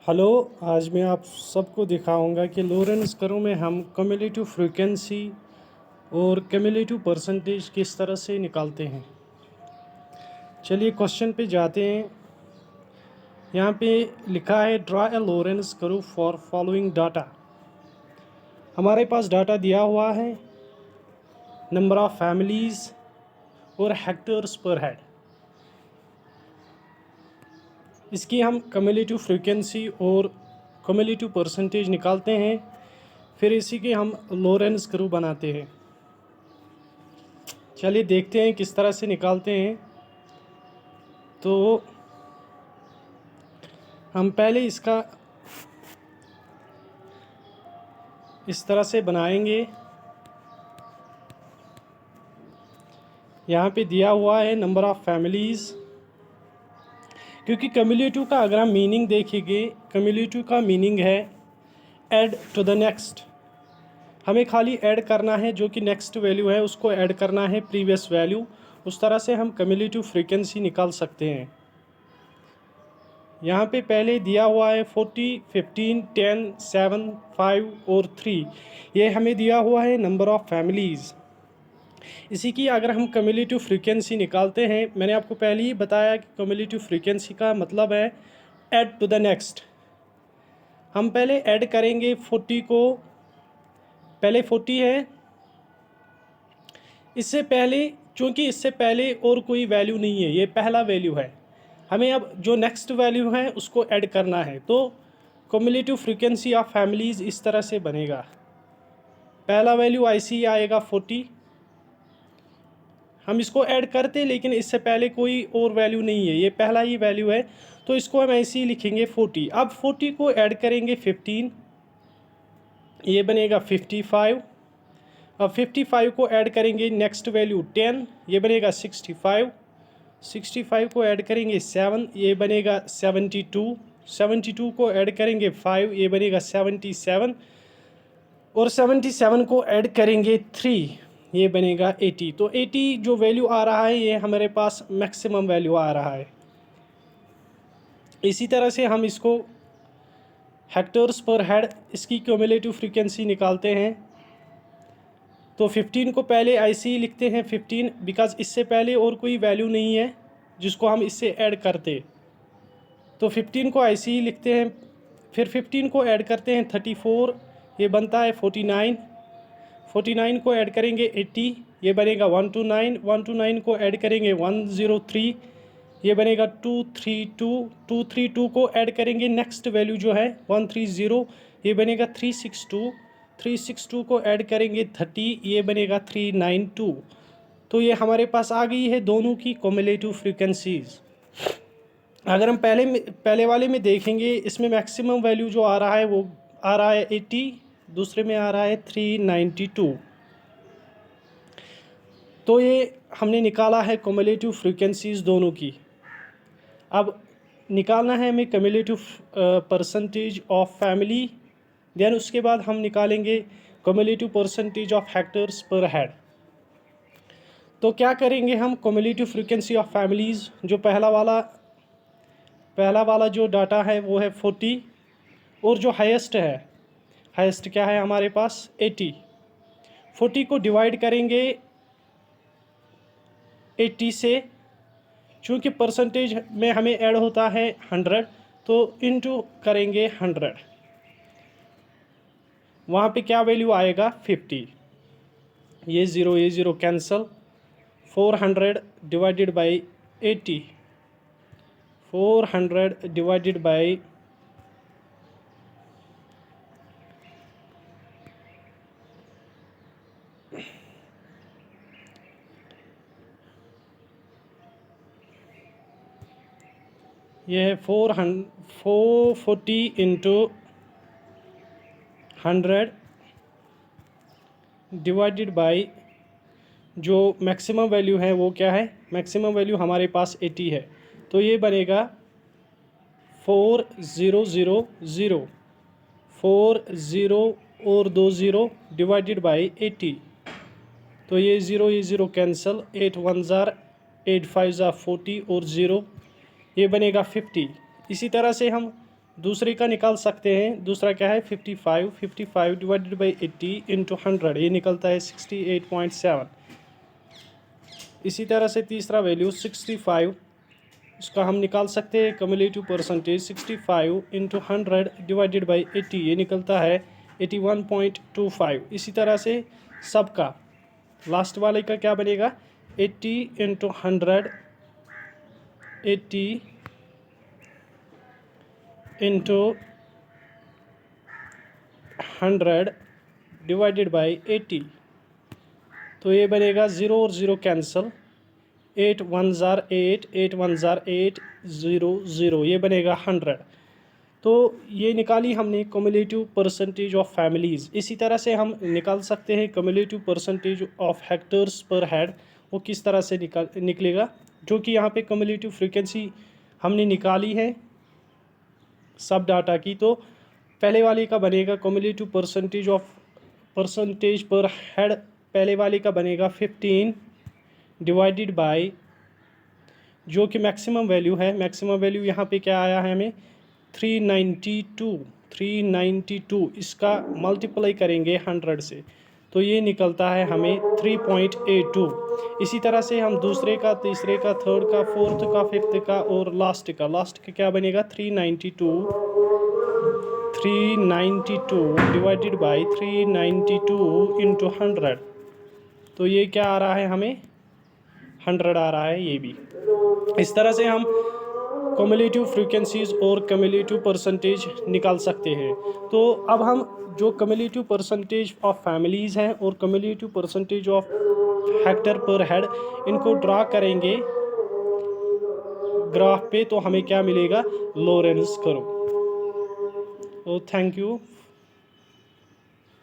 Hello. आज मैं आप सबको दिखाऊंगा कि लोरेंस कर्व में हम क्युमुलेटिव फ्रीक्वेंसी और क्युमुलेटिव परसेंटेज किस तरह से निकालते हैं। चलिए क्वेश्चन पे जाते हैं। यहाँ पे लिखा है draw a Lorentz curve for following data. हमारे पास डाटा दिया हुआ है, नंबर ऑफ फैमिलीज़ और हेक्टर्स पर हेड। इसकी हम क्युमुलेटिव फ्रीक्वेंसी और क्युमुलेटिव परसेंटेज निकालते हैं, फिर इसी के हम लोरेंस कर्व बनाते हैं। चलिए देखते हैं किस तरह से निकालते हैं। तो हम पहले इसका इस तरह से बनाएंगे। यहाँ पे दिया हुआ है नंबर ऑफ़ फैमिलीज़, क्योंकि क्युमुलेटिव का अगर हम मीनिंग देखेंगे, क्युमुलेटिव का मीनिंग है ऐड टू द नेक्स्ट। हमें खाली ऐड करना है, जो कि नेक्स्ट वैल्यू है उसको ऐड करना है प्रीवियस वैल्यू। उस तरह से हम क्युमुलेटिव फ्रीक्वेंसी निकाल सकते हैं। यहाँ पे पहले दिया हुआ है 40, 15, 10, 7, 5 और 3। ये हमें दिया हुआ है नंबर ऑफ़ फैमिलीज़। इसी की अगर हम क्युमुलेटिव फ्रीक्वेंसी निकालते हैं, मैंने आपको पहले ही बताया कि क्युमुलेटिव फ्रीक्वेंसी का मतलब है ऐड टू द नेक्स्ट। हम पहले ऐड करेंगे 40 को, पहले 40 है, इससे पहले, चूँकि इससे पहले और कोई वैल्यू नहीं है, ये पहला वैल्यू है। हमें अब जो नेक्स्ट वैल्यू है उसको ऐड करना है। तो क्युमुलेटिव फ्रीक्वेंसी ऑफ फैमिलीज़ इस तरह से बनेगा। पहला वैल्यू ऐसे ही आएगा 40, हम इसको ऐड करते, लेकिन इससे पहले कोई और वैल्यू नहीं है, ये पहला ही वैल्यू है, तो इसको हम ऐसे ही लिखेंगे 40। अब 40 को ऐड करेंगे 15, ये बनेगा 55। अब 55 को ऐड करेंगे नेक्स्ट वैल्यू 10, ये बनेगा 65। 65 को ऐड करेंगे 7, ये बनेगा 72। 72 को ऐड करेंगे 5, ये बनेगा 77। और 77 को ऐड करेंगे 3, ये बनेगा 80। तो 80 जो वैल्यू आ रहा है, ये हमारे पास मैक्सिमम वैल्यू आ रहा है। इसी तरह से हम इसको हेक्टर्स पर हेड, इसकी क्युमुलेटिव फ्रीक्वेंसी निकालते हैं। तो 15 को पहले ऐसे ही लिखते हैं 15, बिकॉज इससे पहले और कोई वैल्यू नहीं है जिसको हम इससे ऐड करते। तो 15 को ऐसे ही लिखते हैं, फिर 15 को ऐड करते हैं 34, ये बनता है 49। 49 को ऐड करेंगे 80, ये बनेगा 129। 129 को ऐड करेंगे 103, ये बनेगा 232। 232 को ऐड करेंगे नेक्स्ट वैल्यू जो है 130, ये बनेगा 362। 362 को ऐड करेंगे 30, ये बनेगा 392। तो ये हमारे पास आ गई है दोनों की क्युमुलेटिव फ्रीक्वेंसीज़। अगर हम पहले वाले में देखेंगे, इसमें मैक्सिमम वैल्यू जो आ रहा है वो आ रहा है 80, दूसरे में आ रहा है 392। तो ये हमने निकाला है क्युमुलेटिव फ्रीक्वेंसीज़ दोनों की। अब निकालना है हमें cumulative percentage of family, then उसके बाद हम निकालेंगे cumulative percentage of hectares per head. तो क्या करेंगे हम, क्युमुलेटिव फ्रीक्वेंसी ऑफ फैमिलीज़, जो पहला वाला जो डाटा है वो है 40, और जो हाईएस्ट है, हाईएस्ट क्या है हमारे पास 80। 40 को डिवाइड करेंगे 80 से, चूँकि परसेंटेज में हमें ऐड होता है 100, तो इनटू करेंगे 100। वहाँ पे क्या वैल्यू आएगा 50। ये zero cancel. 400 divided by 80, 400 divided by ये है 440 इंटू 100 डिवाइडेड बाई जो मैक्सिमम वैल्यू है वो क्या है, मैक्सिमम वैल्यू हमारे पास 80 है, तो ये बनेगा 4000, 40 और 20 डिवाइडेड बाई 80। तो ये ज़ीरो कैंसल, 8 1 ज़ार 8 5 ज़ार 40 और 0, ये बनेगा 50। इसी तरह से हम दूसरे का निकाल सकते हैं। दूसरा क्या है 55 डिवाइडेड बाई 80 इंटू 100, ये निकलता है 68.7। इसी तरह से तीसरा वैल्यू 65, इसका हम निकाल सकते हैं cumulative percentage 65 into 100 divided by 80, ये निकलता है 81.25। इसी तरह से सबका लास्ट वाले का क्या बनेगा 80 इंटू 100, 80 इंटू 100 डिवाइडेड बाई 80, तो ये बनेगा 0 और 0 कैंसिल, 8 1 ज़ार 8, 8 1 ज़ार 8, 0 0, ये बनेगा 100। तो ये निकाली हमने कम्युलेटिव परसेंटेज ऑफ फैमिलीज़। इसी तरह से हम निकाल सकते हैं cumulative percentage of hectares per head. वो किस तरह से निकलेगा, जो कि यहाँ पे कम्युलेटिव फ्रीक्वेंसी हमने निकाली है सब डाटा की। तो पहले वाले का बनेगा कम्युलेटिव परसेंटेज पर हेड, पहले वाले का बनेगा 15 डिवाइडेड बाय जो कि मैक्सिमम वैल्यू है। मैक्सिमम वैल्यू यहाँ पे क्या आया है हमें 392, इसका मल्टीप्लाई करेंगे 100 से, तो ये निकलता है हमें 3.82। इसी तरह से हम दूसरे का, तीसरे का, थर्ड का, फोर्थ का, फिफ्थ का और लास्ट का क्या बनेगा 392 डिवाइडेड बाई 392 इंटू 100, तो ये क्या आ रहा है हमें 100 आ रहा है ये भी। इस तरह से हम कम्युलेटिव फ्रीक्वेंसीज और कम्युलेटिव परसेंटेज निकाल सकते हैं। तो अब हम जो कम्युलेटिव परसेंटेज ऑफ फैमिलीज़ हैं और कम्युलेटिव परसेंटेज ऑफ हेक्टर पर हेड, इनको ड्रा करेंगे ग्राफ पे, तो हमें क्या मिलेगा लॉरेंस कर्व। तो थैंक यू।